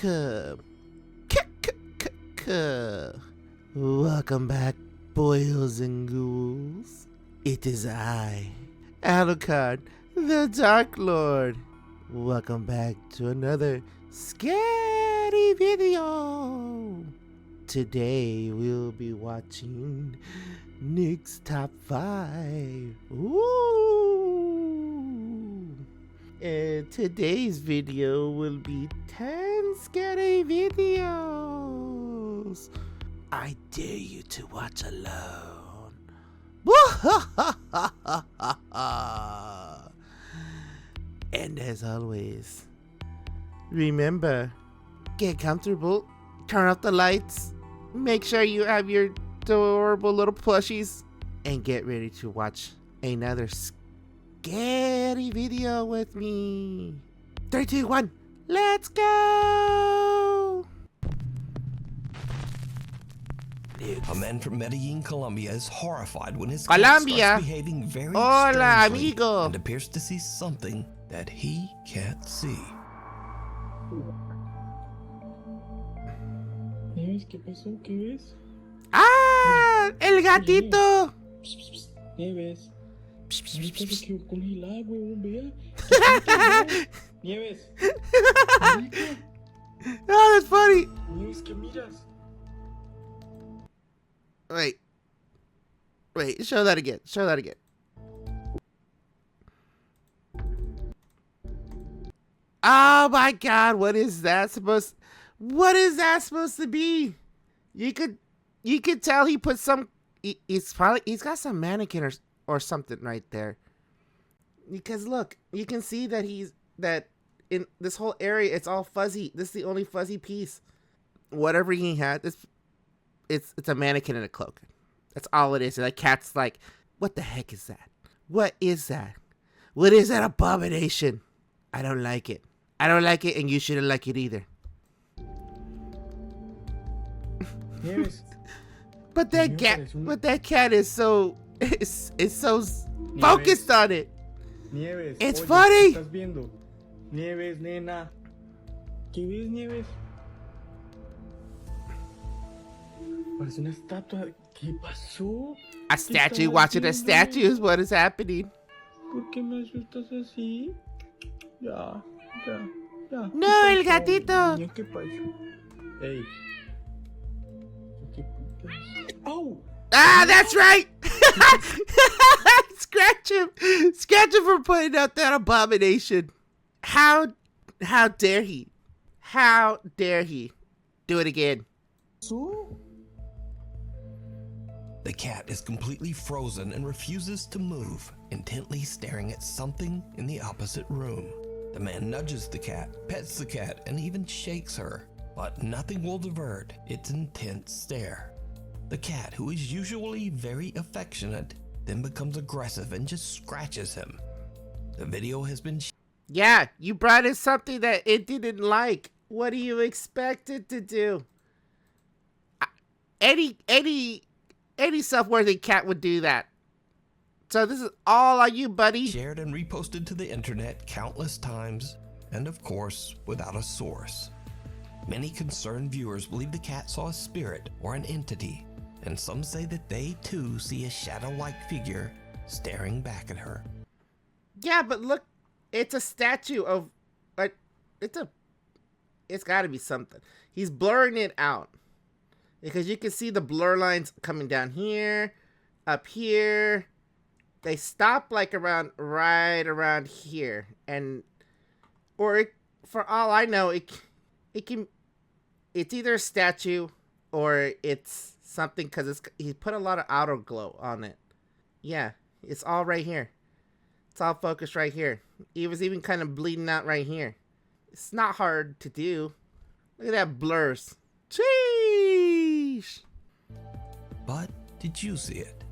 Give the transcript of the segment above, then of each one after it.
Welcome. Welcome back, boys and ghouls. It is I, Alucard, the Dark Lord. Welcome back to another scary video. Today we'll be watching Nick's Top 5. Ooh! And today's video will be 10 scary videos. I dare you to watch alone. And as always, remember, get comfortable, turn off the lights, make sure you have your adorable little plushies, and get ready to watch another scary video with me. 3, 2, 1, let's go! A man from Medellin, Colombia is horrified when his cat starts behaving very Hola, strangely amigo. and appears to see something that he can't see. Nieves, ¿qué pasó? ¿Qué ves? ¡Ah! ¡El gatito! Nieves. Ahorita se quedó con el agua, vea. Nieves. Oh, that's funny. Nieves, ¿qué miras? Wait, show that again. Oh my god, what is that supposed to be? You could tell he put some he's got some mannequin or something right there. Because look, you can see that that in this whole area it's all fuzzy. This is the only fuzzy piece. Whatever he had, it's a mannequin in a cloak. That's all it is. And that cat's like, what the heck is that? What is that? What is that abomination? I don't like it. And you shouldn't like it either. Nieves. But that cat is so so focused on it. Nieves. It's oye, funny. ¿Qué estás viendo? Nieves, nena. ¿Qué ves, Nieves? Parece una estatua. ¿Qué pasó? A statue watching a statue is what is happening. ¿Por qué me asustas así? Ya. No, el gatito. Niña, ¿qué pasó? Ey. ¿Qué putas? ¡Oh! Ah, that's right. Scratch him for putting out that abomination. How dare he? How dare he? Do it again. So? The cat is completely frozen and refuses to move, intently staring at something in the opposite room. The man nudges the cat, pets the cat, and even shakes her, but nothing will divert its intense stare. The cat, who is usually very affectionate, then becomes aggressive and just scratches him. The video has been Yeah, you brought in something that it didn't like. What do you expect it to do? Any self-worthy cat would do that. So this is all on you, buddy. shared and reposted to the internet countless times, and of course, without a source. Many concerned viewers believe the cat saw a spirit or an entity, and some say that they too see a shadow-like figure staring back at her. Yeah, but look, it's a statue of, like, it's gotta be something. He's blurring it out. Because you can see the blur lines coming down here, up here. They stop like right around here. And, for all I know, it's either a statue or it's something because he put a lot of outer glow on it. Yeah, it's all right here. It's all focused right here. It was even kind of bleeding out right here. It's not hard to do. Look at that blurs. Sheesh. But did you see it?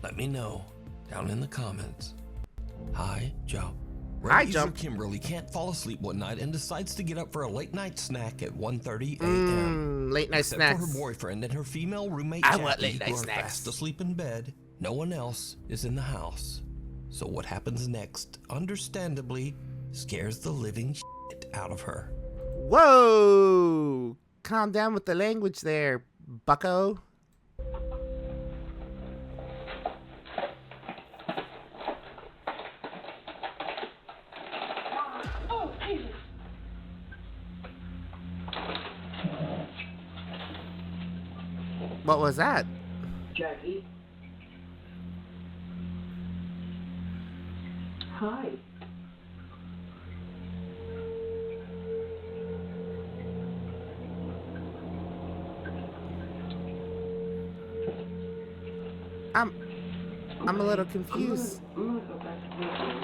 Let me know down in the comments. Hi, Jump. Hi, User Jump. Kimberly can't fall asleep one night and decides to get up for a late night snack at 1:30 a.m. Late night Except snacks. for her boyfriend and her female roommate I Jackie, want late who night are snacks. fast asleep in bed. No one else is in the house. So what happens next, understandably, scares the living shit out of her. Whoa! Calm down with the language there, bucko. What was that? Jackie? Hi. I'm a little confused. I'm gonna go back to my room.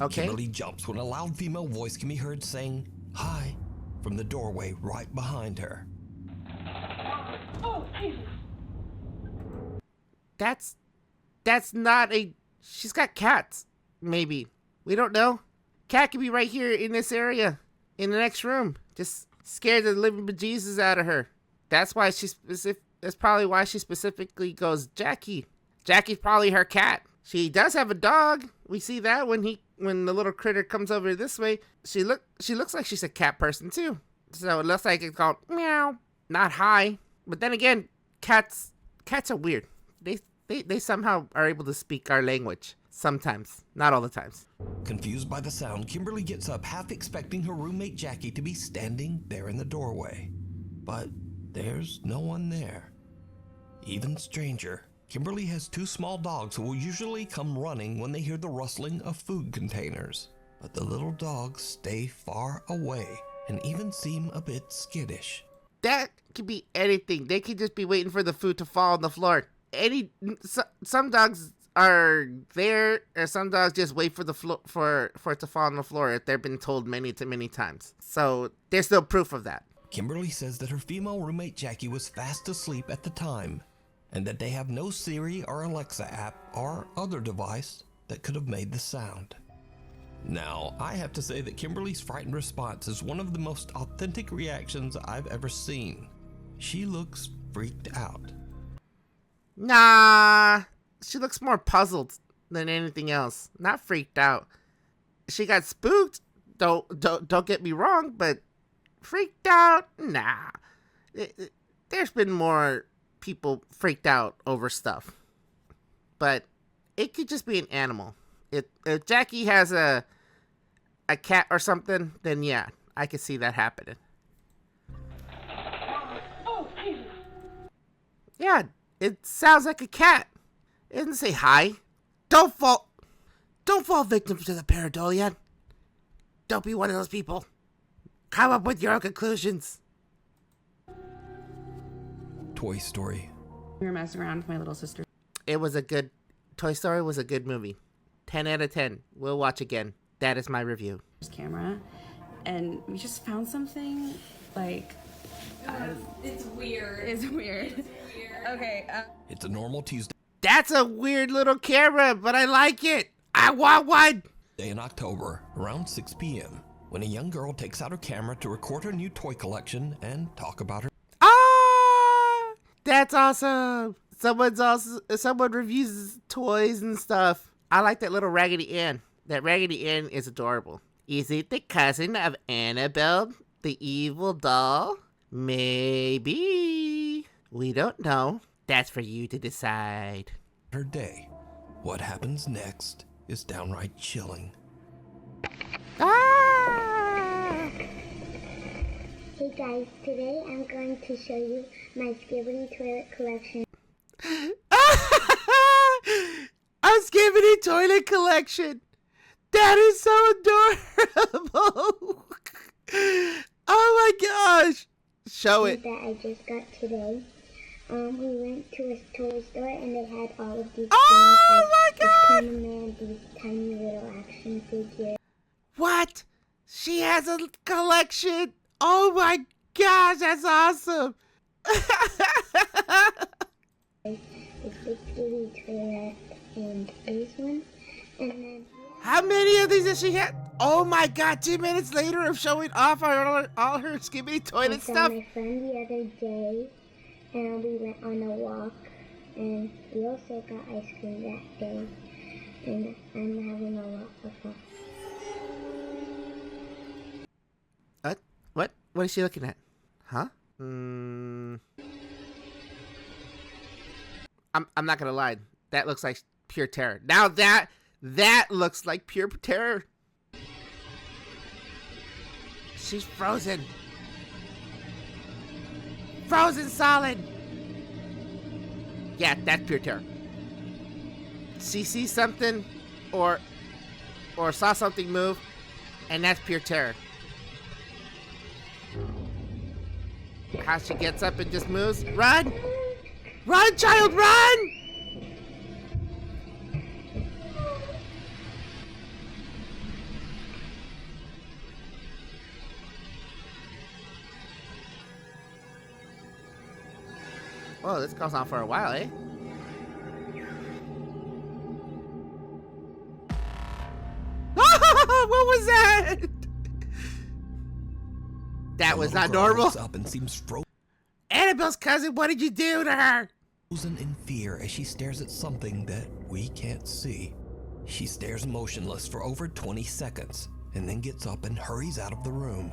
Okay. Kimberly jumps when a loud female voice can be heard saying, "Hi," from the doorway right behind her. Oh, Jesus. That's not a... She's got cats, maybe. We don't know. Cat could be right here in this area, in the next room. Just scared the living bejesus out of her. That's why that's probably why she specifically goes Jackie. Jackie's probably her cat. She does have a dog. We see that when the little critter comes over this way. She looks like she's a cat person too. So it looks like it's called meow, not hi. But then again, cats are weird. They somehow are able to speak our language. Sometimes, not all the times. Confused by the sound, Kimberly gets up, half expecting her roommate Jackie to be standing there in the doorway. But there's no one there. Even stranger, Kimberly has two small dogs who will usually come running when they hear the rustling of food containers. But the little dogs stay far away and even seem a bit skittish. That could be anything. They could just be waiting for the food to fall on the floor. Some dogs are there, or some dogs just wait for the for it to fall on the floor if they've been told many times. So there's no proof of that. Kimberly says that her female roommate Jackie was fast asleep at the time, and that they have no Siri or Alexa app or other device that could have made the sound. Now, I have to say that Kimberly's frightened response is one of the most authentic reactions I've ever seen. She looks freaked out. Nah, she looks more puzzled than anything else. Not freaked out. She got spooked. Don't get me wrong, but freaked out? Nah. There's been more people freaked out over stuff. But it could just be an animal. If Jackie has a cat or something, then yeah, I could see that happening. Oh, Jesus. Yeah, it sounds like a cat. It doesn't say hi. Don't fall victim to the pareidolia. Don't be one of those people. Come up with your own conclusions. Toy Story. We were messing around with my little sister. Toy Story was a good movie. 10 out of 10. We'll watch again. That is my review. Camera, and we just found something like. It's weird. It's weird. Okay. It's a normal Tuesday That's a weird little camera, but I like it. I want one. in October, around 6 p.m., when a young girl takes out her camera to record her new toy collection and talk about her. Ah, that's awesome. Someone reviews toys and stuff. I like that little Raggedy Ann. That Raggedy Ann is adorable. Is it the cousin of Annabelle, the evil doll? Maybe. We don't know. That's for you to decide. Her day. What happens next is downright chilling. Ah! Hey guys, today I'm going to show you my Skibbity toilet collection. A Skibbity toilet collection. That is so adorable. Oh my gosh. Show it. That I just got today. We went to a toy store and they had all of these Oh my things god. like the Man, these tiny little action figures. What? She has a collection. Oh my gosh, that's awesome. The big Skibbity toilet and these ones. And then How many of these does she have? Oh my god, 2 minutes later of showing off all her skibbity I toilet saw stuff. my friend the other day, and we went on a walk, and we also got ice cream that day, and I'm having a lot of fun. What is she looking at? Huh? I'm not gonna lie. That looks like pure terror. Now that looks like pure terror. She's frozen. Frozen solid. Yeah, that's pure terror. She sees something or saw something move, and that's pure terror. How she gets up and just moves. Run! Run, child, run! Whoa, this goes on for a while, eh? What was that? That was not normal. Looks up and seems Annabelle's cousin, what did you do to her? frozen in fear as she stares at something that we can't see. She stares motionless for over 20 seconds and then gets up and hurries out of the room.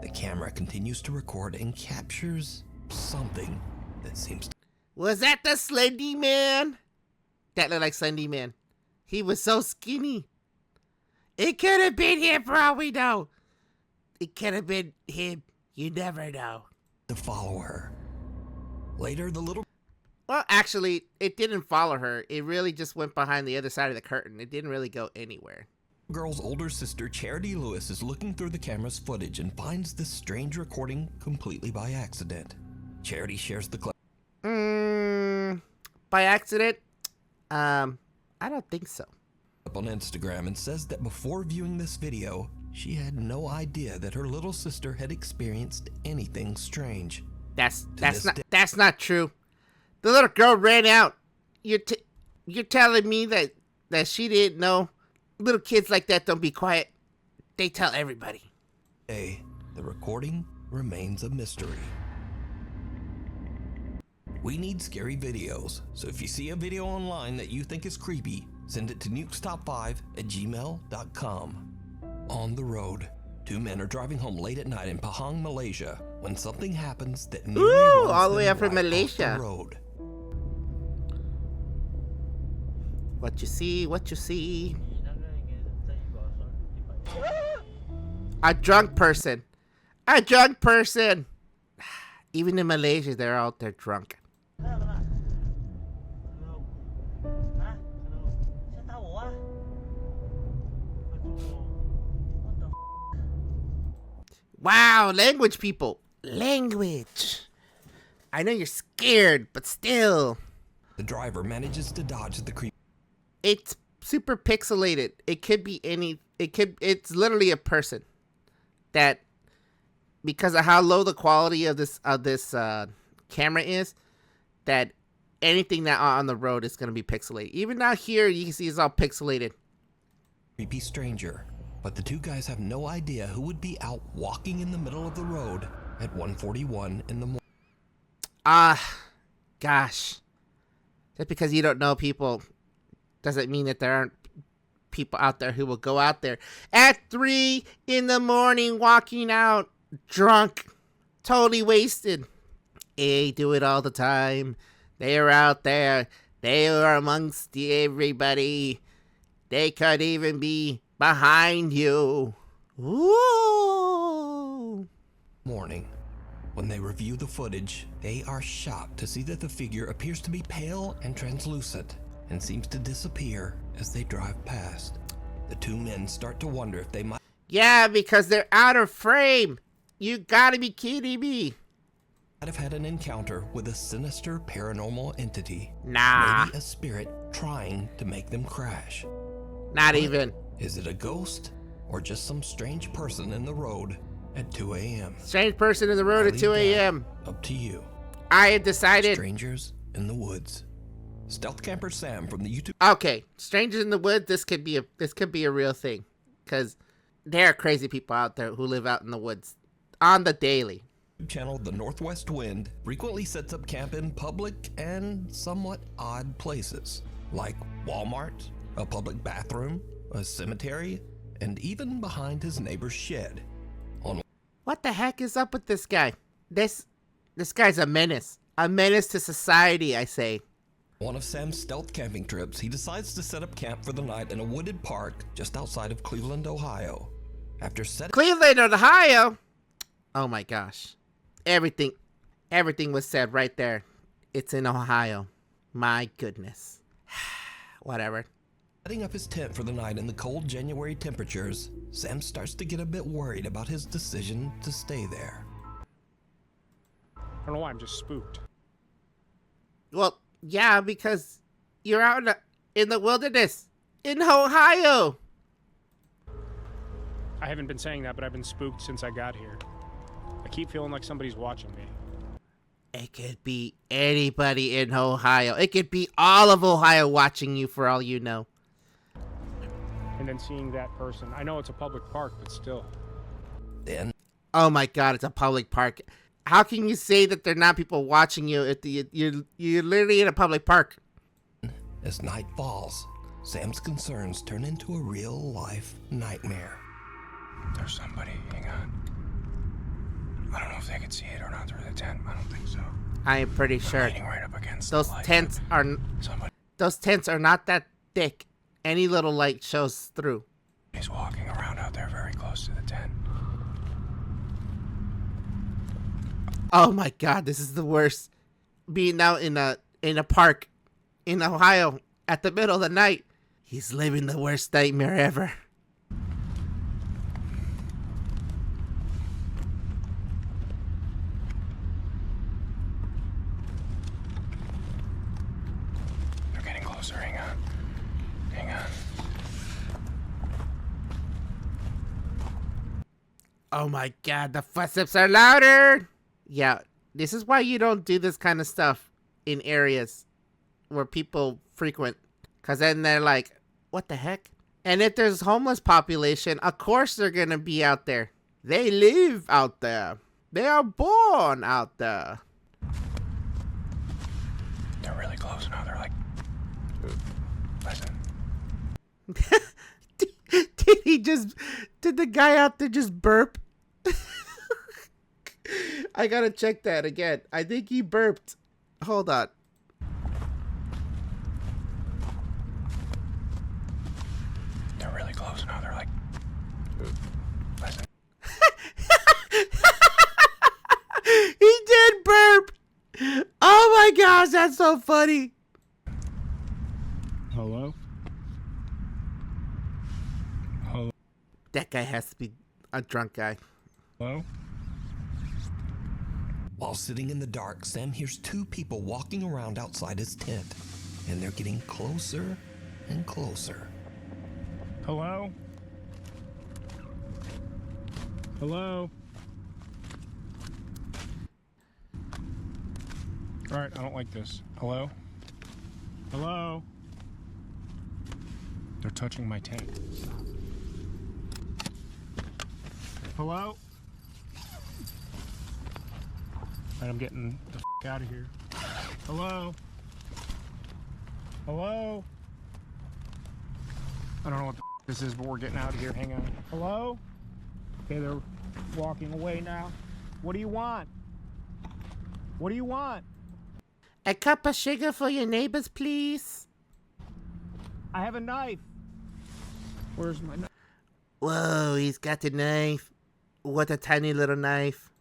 The camera continues to record and captures something that seems to... Was that the Slendy Man? That looked like Slendy Man. He was so skinny. It could have been him for all we know. It could have been him. You never know. to follow her. Later, the little... Well, actually, it didn't follow her. It really just went behind the other side of the curtain. It didn't really go anywhere. girl's older sister, Charity Lewis, is looking through the camera's footage and finds this strange recording completely by accident. Charity shares the clip. By accident? I don't think so. On Instagram and says that before viewing this video, she had no idea that her little sister had experienced anything strange. That's not true. The little girl ran out. You're telling me that she didn't know? Little kids like that don't be quiet. They tell everybody. The recording remains a mystery. We need scary videos, so if you see a video online that you think is creepy, send it to nukestop5@gmail.com. On the road, two men are driving home late at night in Pahang, Malaysia, when something happens that nearly runs all the way them up from right off Malaysia. the road. What you see, what you see. A drunk person. A drunk person. Even in Malaysia, they're out there drunk. Wow, language people. Language. I know you're scared, but still. The driver manages to dodge the creep. It's super pixelated. It could be it's literally a person that, because of how low the quality of this camera is, that anything that on the road is going to be pixelated. Even out here, you can see it's all pixelated. Creepy stranger. But the two guys have no idea who would be out walking in the middle of the road at 1:41 in the morning. Gosh. Just because you don't know people doesn't mean that there aren't people out there who will go out there at 3 a.m. walking out drunk, totally wasted. They do it all the time. They are out there. They are amongst everybody. They could even be behind you. Ooh. Morning. When they review the footage, they are shocked to see that the figure appears to be pale and translucent and seems to disappear as they drive past. The two men start to wonder if they might Yeah, because they're out of frame. You gotta be kidding me. have had an encounter with a sinister paranormal entity. Nah. Maybe a spirit trying to make them crash. Not even. Is it a ghost or just some strange person in the road at 2 a.m.? Strange person in the road I'll at leave 2 that a.m. Up to you. I had decided. Strangers in the woods. Stealth Camper Sam from the YouTube. Okay, strangers in the woods. This could be a real thing, because there are crazy people out there who live out in the woods on the daily. Channel The Northwest Wind frequently sets up camp in public and somewhat odd places, like Walmart, a public bathroom, a cemetery, and even behind his neighbor's shed. What the heck is up with this guy? This guy's a menace to society, I say. One of Sam's stealth camping trips, he decides to set up camp for the night in a wooded park just outside of Cleveland, Ohio. After setting Cleveland, Ohio. Oh my gosh. Everything was said right there. It's in Ohio. My goodness. Whatever. Setting up his tent for the night in the cold January temperatures, Sam starts to get a bit worried about his decision to stay there. I don't know why, I'm just spooked. Well, yeah, because you're out in the wilderness in Ohio. I haven't been saying that, but I've been spooked since I got here. I keep feeling like somebody's watching me. It could be anybody in Ohio. It could be all of Ohio watching you for all you know. And then seeing that person. I know it's a public park, but still. Then, Oh my God, it's a public park. How can you say that there are not people watching you if you're literally in a public park? as night falls, Sam's concerns turn into a real-life nightmare. There's somebody. Hang on. I don't know if they can see it or not through the tent. I don't think so. I am pretty sure Leaning right up against those the light. tents are Somebody's not that thick. Any little light shows through. walking around out there very close to the tent. Oh my God, this is the worst. Being out in a park in Ohio at the middle of the night. He's living the worst nightmare ever. They're getting closer. Hang on. Hang on. Oh my God, the footsteps are louder. Yeah, this is why you don't do this kind of stuff in areas where people frequent. Because then they're like, what the heck? And if there's homeless population, of course they're going to be out there. They live out there. They are born out there. They're really close now. They're like... Listen. Did the guy out there just burp? I gotta check that again. I think he burped. Hold on. They're really close now. They're like... Listen. He did burp. Oh my gosh, that's so funny. Hello? Hello? That guy has to be a drunk guy. Hello? While sitting in the dark, Sam hears two people walking around outside his tent, and they're getting closer and closer. Hello? Hello? Alright, I don't like this. Hello? Hello? They're touching my tent. Hello? Alright, I'm getting the f*** out of here. Hello? Hello? I don't know what the f*** this is, but we're getting out of here. Hang on. Hello? Okay, they're walking away now. What do you want? What do you want? A cup of sugar for your neighbors, please. I have a knife. Where's my knife? Whoa, he's got the knife. What a tiny little knife.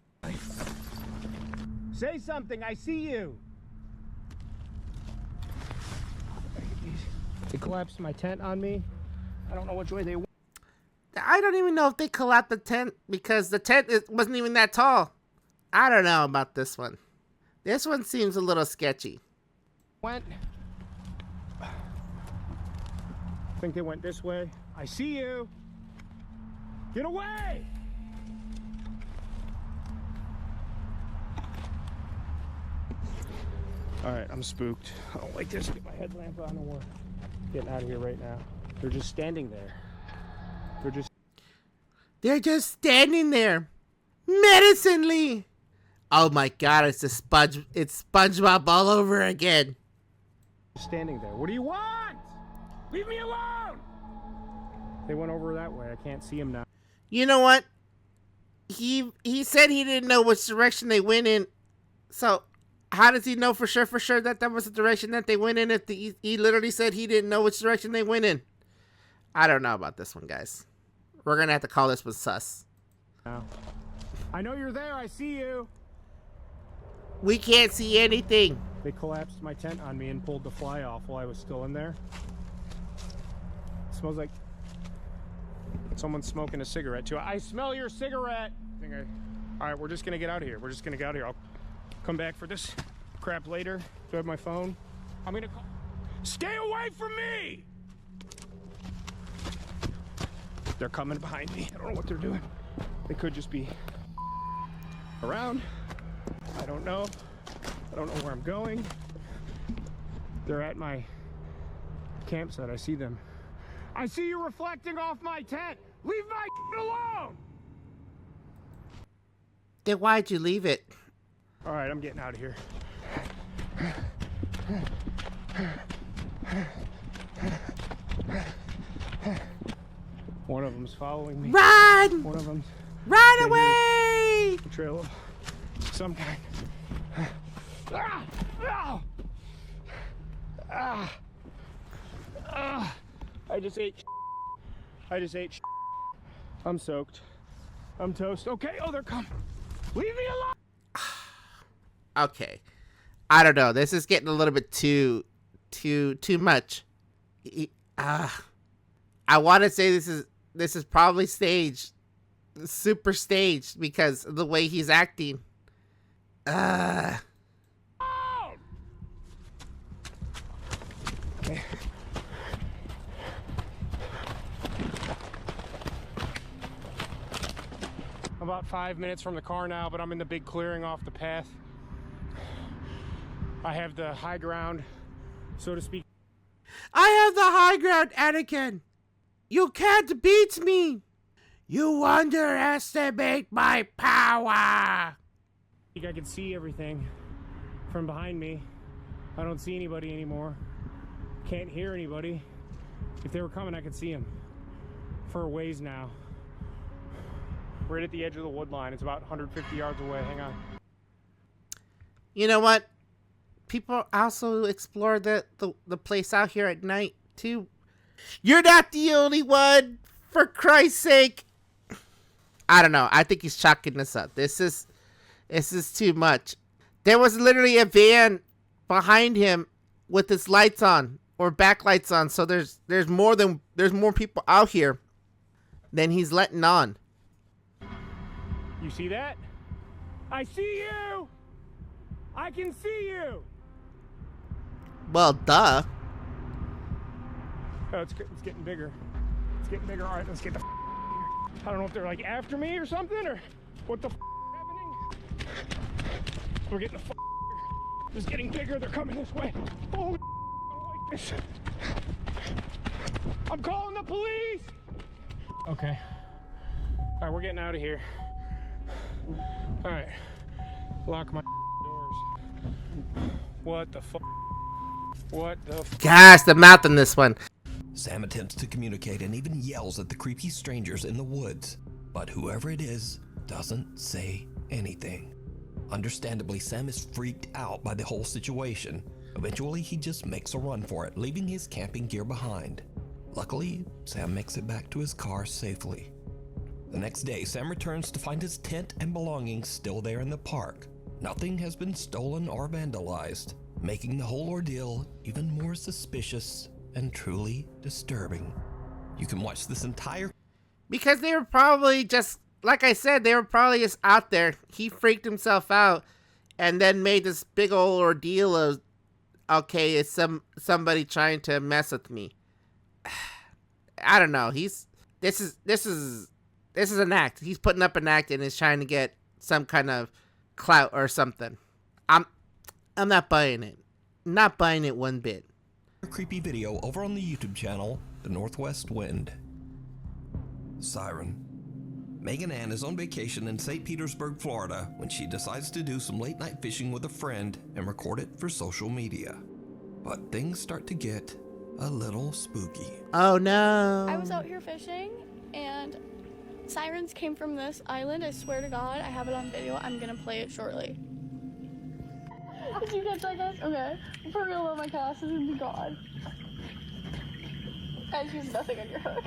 Say something, I see you. They collapsed my tent on me. I don't know which way they went. I don't even know if they collapsed the tent because the tent wasn't even that tall. I don't know about this one. This one seems a little sketchy. I think they went this way. I see you. Get away! Alright, I'm spooked. I don't like this. Get my headlamp on and we're getting out of here right now. They're just standing there. They're just... They're just standing there, menacingly. Oh my God! It's It's SpongeBob all over again. Standing there. What do you want? Leave me alone! They went over that way. I can't see him now. You know what? He said he didn't know which direction they went in. So how does he know for sure that was the direction that they went in if he literally said he didn't know which direction they went in? I don't know about this one, guys. We're going to have to call this one sus. No. I know you're there. I see you. We can't see anything. They collapsed my tent on me and pulled the fly off while I was still in there. It smells like someone's smoking a cigarette too. I smell your cigarette. All right, we're just gonna get out of here. I'll come back for this crap later. Do I have my phone? I'm gonna call. Stay away from me! They're coming behind me. I don't know what they're doing. They could just be around. I don't know. I don't know where I'm going. They're at my campsite. I see them. I see you reflecting off my tent. Leave my alone! Then why'd you leave it? All right, I'm getting out of here. One of them's following me. Run! One of them's Run away! a trail of some kind. Ah! Ah! Ah! Ah! I just ate. I'm soaked. I'm toast. Okay. Oh, they're coming. Leave me alone. Okay. I don't know. This is getting a little bit too much. I want to say this is probably staged. Super staged because of the way he's acting. Okay. I'm about 5 minutes from the car now, but I'm in the big clearing off the path. I have the high ground, so to speak. I have the high ground, Anakin. You can't beat me. You underestimate my power. I think I can see everything from behind me. I don't see anybody anymore. Can't hear anybody. If they were coming, I could see them for a ways now. Right at the edge of the wood line. It's about 150 yards away. Hang on. You know what? People also explore the place out here at night too. You're not the only one, for Christ's sake. I don't know. I think he's chalking this up. This is too much. There was literally a van behind him with its lights on or backlights on. So there's more people out here than he's letting on. You see that? I see you! I can see you! Well, duh. Oh, it's getting bigger. It's getting bigger. All right, let's get the here. I don't know if they're like after me or something or what the happening. We're getting the here. It's getting bigger. They're coming this way. Holy I don't like this. I'm calling the police! Okay. All right, we're getting out of here. All right. Lock my doors. What the fuck? What the fuck? Gosh, the mouth in this one. Sam attempts to communicate and even yells at the creepy strangers in the woods, but whoever it is doesn't say anything. Understandably, Sam is freaked out by the whole situation. Eventually, he just makes a run for it, leaving his camping gear behind. Luckily, Sam makes it back to his car safely. The next day, Sam returns to find his tent and belongings still there in the park. Nothing has been stolen or vandalized, making the whole ordeal even more suspicious and truly disturbing. You can watch this entire... Because they were probably just, like I said, they were probably just out there. He freaked himself out and then made this big old ordeal of, okay, it's somebody trying to mess with me. I don't know. This is an act. He's putting up an act and is trying to get some kind of clout or something. I'm not buying it. Not buying it one bit. creepy video over on the YouTube channel, The Northwest Wind. Siren. Megan Ann is on vacation in St. Petersburg, Florida, when she decides to do some late night fishing with a friend and record it for social media. But things start to get a little spooky. Oh no. I was out here fishing and sirens came from this island. I swear to God, I have it on video. I'm gonna play it shortly. Did you catch that, guys? Okay. For real though, my cast is gonna be gone. Guys, use nothing on your hook.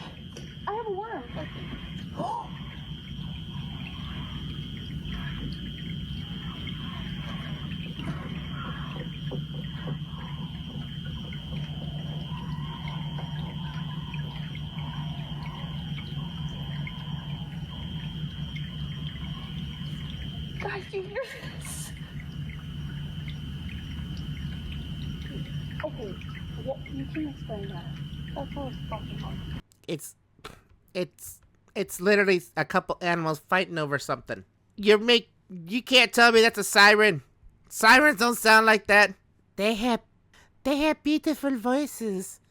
I have a worm. Guys, do you hear this? Okay, what, you can explain that. That's all it's fucking hard. It's literally a couple animals fighting over something. You can't tell me that's a siren. Sirens don't sound like that. They have beautiful voices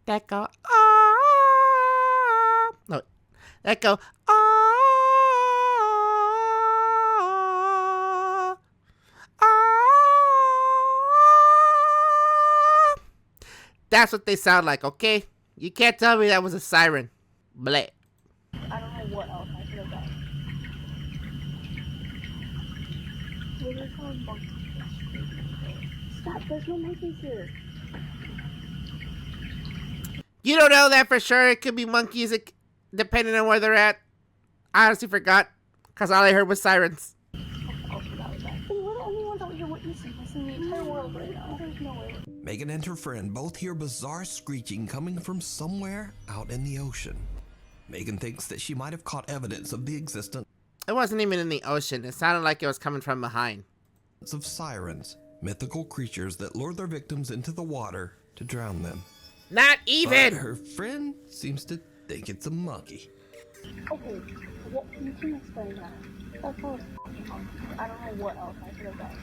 that go ah. No, that go ah. That's what they sound like, okay? You can't tell me that was a siren. Bleh. I don't know what else I could have done. Stop, there's no monkeys here. You don't know that for sure. It could be monkeys, depending on where they're at. I honestly forgot, because all I heard was sirens. We're the only ones out here witnessing this in the entire world right now. There's no way. Megan and her friend both hear bizarre screeching coming from somewhere out in the ocean. Megan thinks that she might have caught evidence of the existence It wasn't even in the ocean. It sounded like it was coming from behind. of sirens, mythical creatures that lure their victims into the water to drown them. Not even! But her friend seems to think it's a monkey. Okay, what, you can explain that. That's all it's fucking hard. I don't know what else I could have done.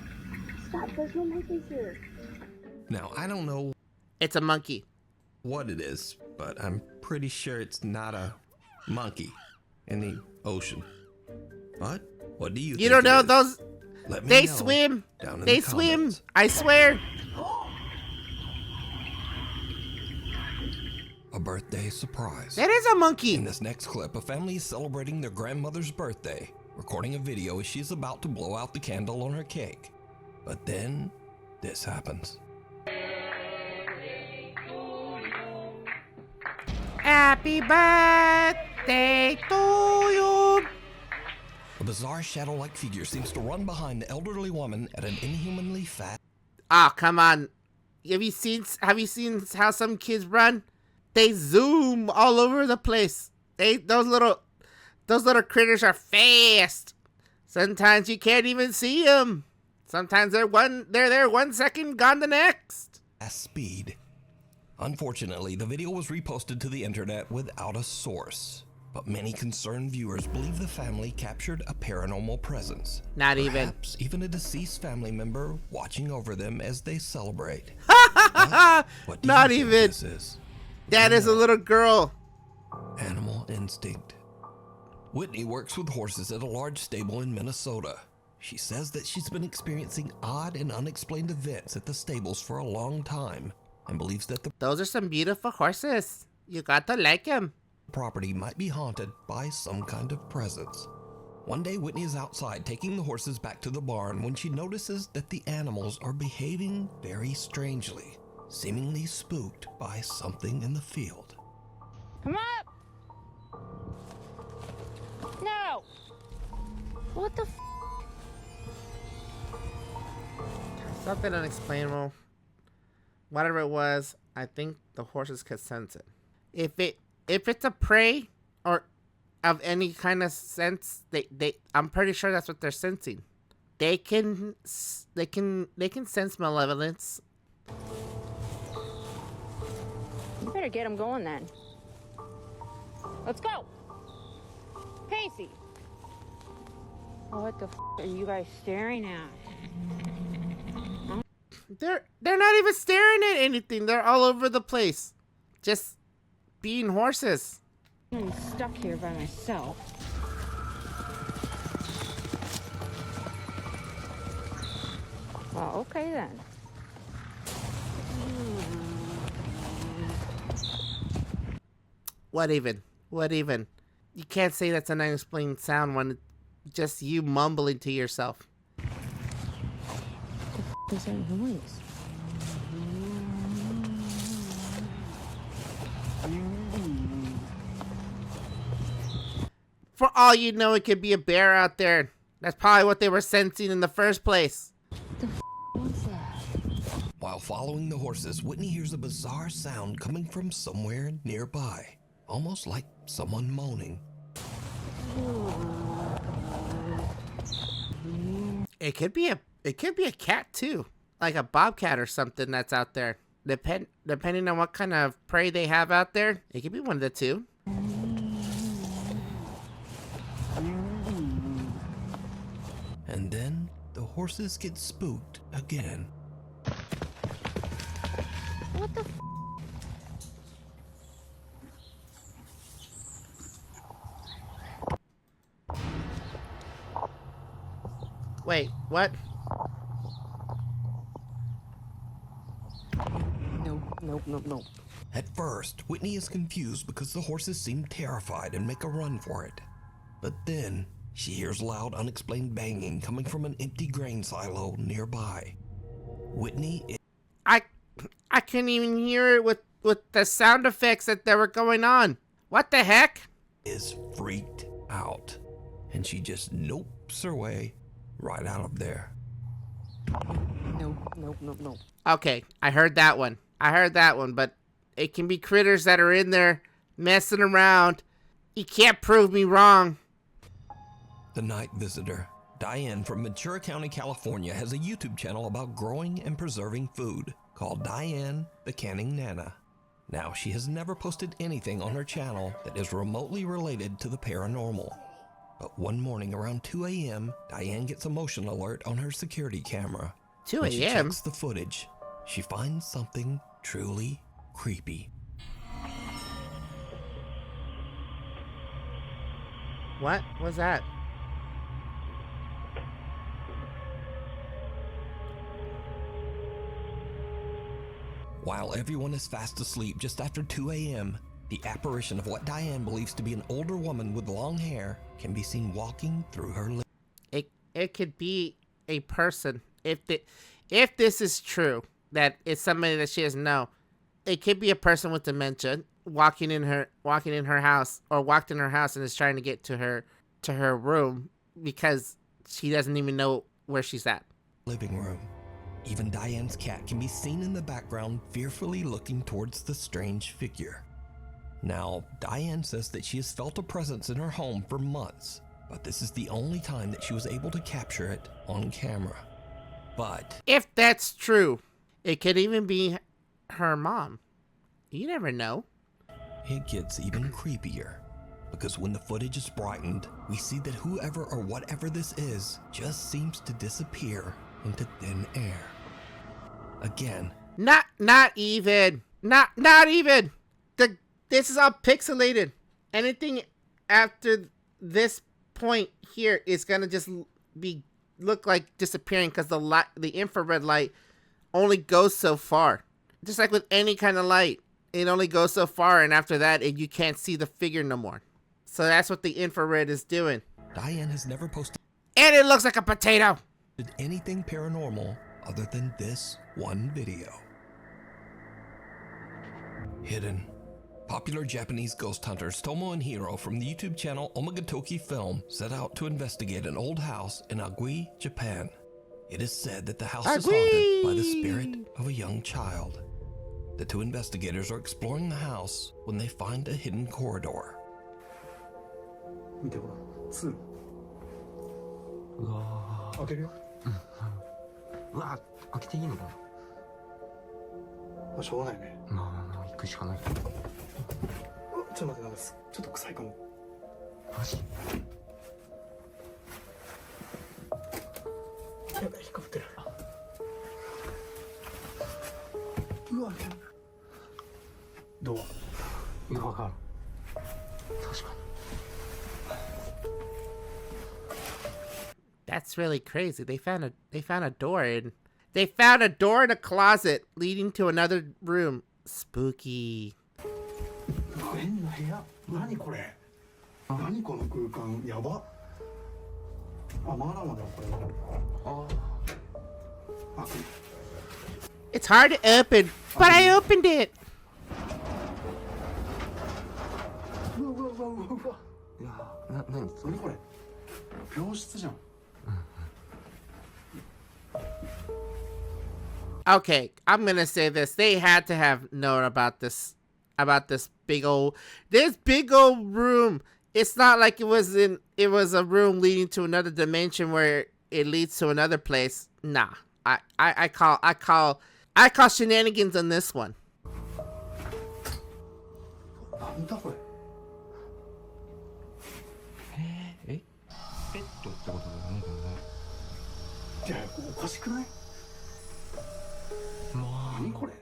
Stop, there's no monkeys here. Now, I don't know It's a monkey. what it is, but I'm pretty sure it's not a monkey in the ocean. But what do you think? You don't know it is? those? Let me They know swim. down in They the swim. comments. I swear. A birthday surprise. That is a monkey. In this next clip, a family is celebrating their grandmother's birthday, recording a video as she's about to blow out the candle on her cake. But then, this happens. Happy birthday to you. A bizarre shadow-like figure seems to run behind the elderly woman at an inhumanly fast. Oh, come on. Have you seen how some kids run? They zoom all over the place. Those little critters are fast. Sometimes you can't even see them. Sometimes they're there 1 second, gone the next. speed. Unfortunately, the video was reposted to the internet without a source, but many concerned viewers believe the family captured a paranormal presence. Not even. Perhaps even a deceased family member watching over them as they celebrate. What do Not you think even. this is? That is a little girl. Animal instinct. Whitney works with horses at a large stable in Minnesota. She says that she's been experiencing odd and unexplained events at the stables for a long time and believes that the Those are some beautiful horses. You got to like them. property might be haunted by some kind of presence. One day, Whitney is outside taking the horses back to the barn when she notices that the animals are behaving very strangely, seemingly spooked by something in the field. Come up! No! What the f? Something unexplainable. Whatever it was, I think the horses could sense it. If it's a prey or of any kind of sense, I'm pretty sure that's what they're sensing. They can sense malevolence. You better get him going then. Let's go. Pacey. Oh, what the f are you guys staring at? They're not even staring at anything. They're all over the place, just being horses. I'm stuck here by myself. Well, okay then. What even? What even? You can't say that's an unexplained sound when it's just you mumbling to yourself. What is that noise? For all you know, it could be a bear out there. That's probably what they were sensing in the first place. What's that? While following the horses, Whitney hears a bizarre sound coming from somewhere nearby, almost like someone moaning. It could be a cat too, like a bobcat or something that's out there. Depending on what kind of prey they have out there, it could be one of the two. And then the horses get spooked again. What the Wait, what? Nope. At first, Whitney is confused because the horses seem terrified and make a run for it. But then, she hears loud, unexplained banging coming from an empty grain silo nearby. Whitney I couldn't even hear it with the sound effects that were going on. What the heck? is freaked out, and she just nopes her way right out of there. Nope. Okay, I heard that one, but it can be critters that are in there messing around. You can't prove me wrong. The night visitor, Diane from Ventura County, California, has a YouTube channel about growing and preserving food called Diane the Canning Nana. Now, she has never posted anything on her channel that is remotely related to the paranormal. But one morning around 2 a.m., Diane gets a motion alert on her security camera. 2 When she a.m.? checks the footage, she finds something truly creepy. What was that? While everyone is fast asleep just after 2 a.m., the apparition of what Diane believes to be an older woman with long hair can be seen walking through her living. It could be a person. If this is true, that it's somebody that she doesn't know, it could be a person with dementia walking in her house, or walked in her house and is trying to get to her room because she doesn't even know where she's at. Living room. Even Diane's cat can be seen in the background, fearfully looking towards the strange figure. Now, Diane says that she has felt a presence in her home for months, but this is the only time that she was able to capture it on camera. But if that's true, it could even be her mom. You never know. It gets even creepier, because when the footage is brightened, we see that whoever or whatever this is just seems to disappear into thin air. Again. Not even. This is all pixelated. Anything after this point here is gonna just look like disappearing, because the infrared light only goes so far. Just like with any kind of light, it only goes so far, and after that, you can't see the figure no more. So that's what the infrared is doing. Diane has never posted And it looks like a potato. anything paranormal other than this one video. Hidden. Popular Japanese ghost hunters Tomo and Hiro from the YouTube channel Omagatoki Film set out to investigate an old house in Agui, Japan. It is said that the house is haunted by the spirit of a young child. The two investigators are exploring the house when they find a hidden corridor. 見てほら、通路。うわ開けるよ。うわ開けていいのかな。まあしょうがないね。まあ行くしかない。ちょっと待って、なんかちょっと臭いかも。マジ？やばい、引っかかってる。うわ。どう？わかる。確かに。 That's really crazy. They found a door, and They found a door in a closet leading to another room. Spooky. 変な部屋。何これ。何この空間。やば。あ、まだまだこれ。あ。It's hard to open, but I opened it. うわうわうわうわうわ。いや、何これ。病室じゃん。Okay, I'm gonna say this. They had to have known about this big old room. It's not like it was a room leading to another dimension where it leads to another place. Nah, I call shenanigans on this one. なんだこれ。ペットってことだよね、これね。いや、おかしくない？まあ、何これ。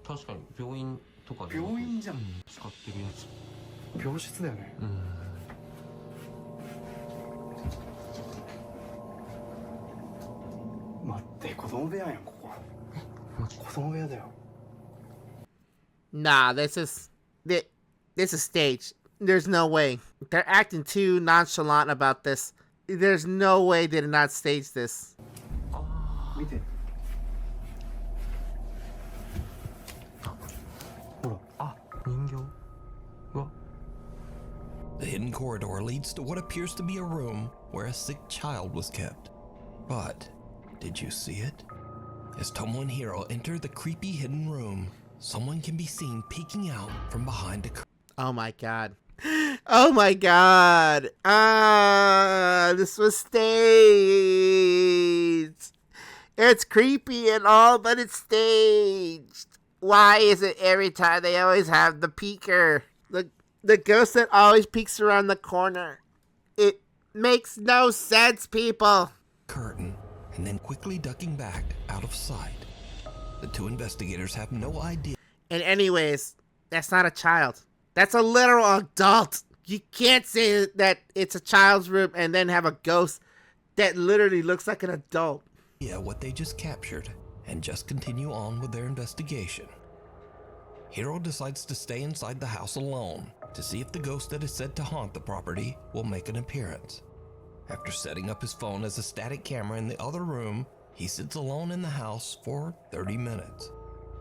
確かに病院とかで病院じゃん。使ってるやつ。病室だよね。待って、子供部屋やん、ここ。子供部屋だよ。Nah, this is staged. There's no way. They're acting too nonchalant about this. There's no way they did not stage this. 見て。ほら。あ、人形。うわ。 The hidden corridor leads to what appears to be a room where a sick child was kept. But, did you see it? As Tomo and Hiro enter the creepy hidden room, someone can be seen peeking out from behind a curtain. Oh my god. Oh my god. This was staged. It's creepy and all, but it's staged. Why is it every time they always have the peeker? The ghost that always peeks around the corner. It makes no sense, people. Curtain, and then quickly ducking back out of sight. The two investigators have no idea. And anyways, that's not a child. That's a literal adult. You can't say that it's a child's room and then have a ghost that literally looks like an adult. Yeah, what they just captured, and just continue on with their investigation. Hiro decides to stay inside the house alone to see if the ghost that is said to haunt the property will make an appearance. After setting up his phone as a static camera in the other room, he sits alone in the house for 30 minutes.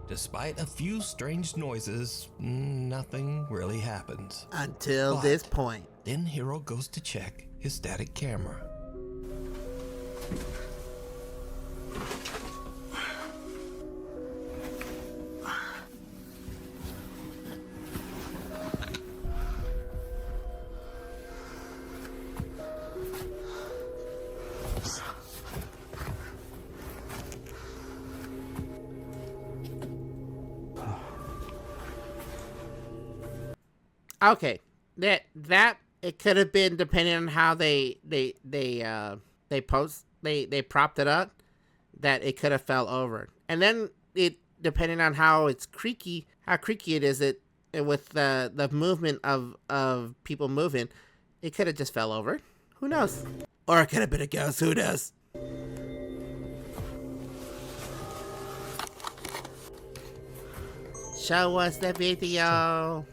Despite a few strange noises, nothing really happens. Until this point. Then Hiro goes to check his static camera. Okay, that it could have been depending on how they propped it up, that it could have fell over, and then it depending on how creaky it is, with the movement of people moving, it could have just fell over. Who knows? Or it could have been a ghost. Who knows? Show us the video.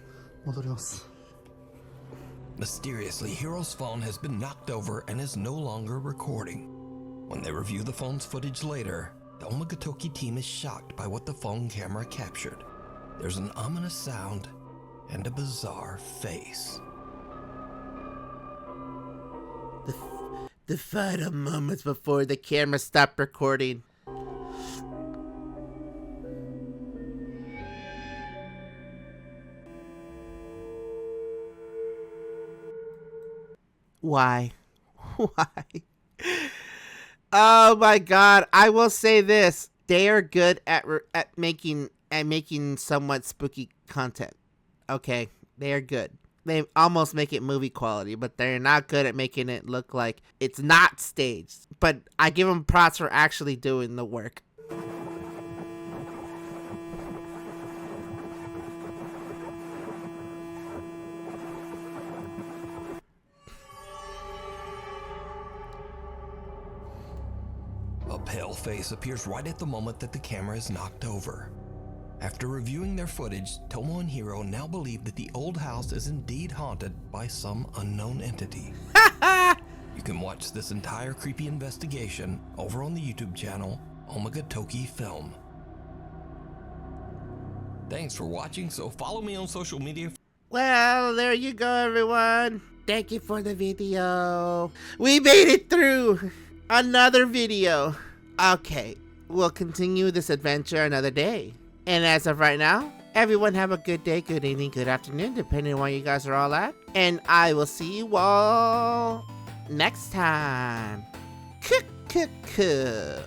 Mysteriously, Hiro's phone has been knocked over and is no longer recording. When they review the phone's footage later, the Omagatoki team is shocked by what the phone camera captured. There's an ominous sound and a bizarre face. The final moments before the camera stopped recording. Why? Why? Oh my god, I will say this. They are good at making somewhat spooky content. Okay? They are good. They almost make it movie quality, but they're not good at making it look like it's not staged. But I give them props for actually doing the work. A pale face appears right at the moment that the camera is knocked over. After reviewing their footage, Tomo and Hiro now believe that the old house is indeed haunted by some unknown entity. You can watch this entire creepy investigation over on the YouTube channel, Omega Toki Film. Thanks for watching, so follow me on social media. Well, there you go, everyone. Thank you for the video. We made it through another video. Okay, we'll continue this adventure another day. And as of right now, everyone have a good day, good evening, good afternoon, depending on where you guys are all at. And I will see you all next time. Kukuku.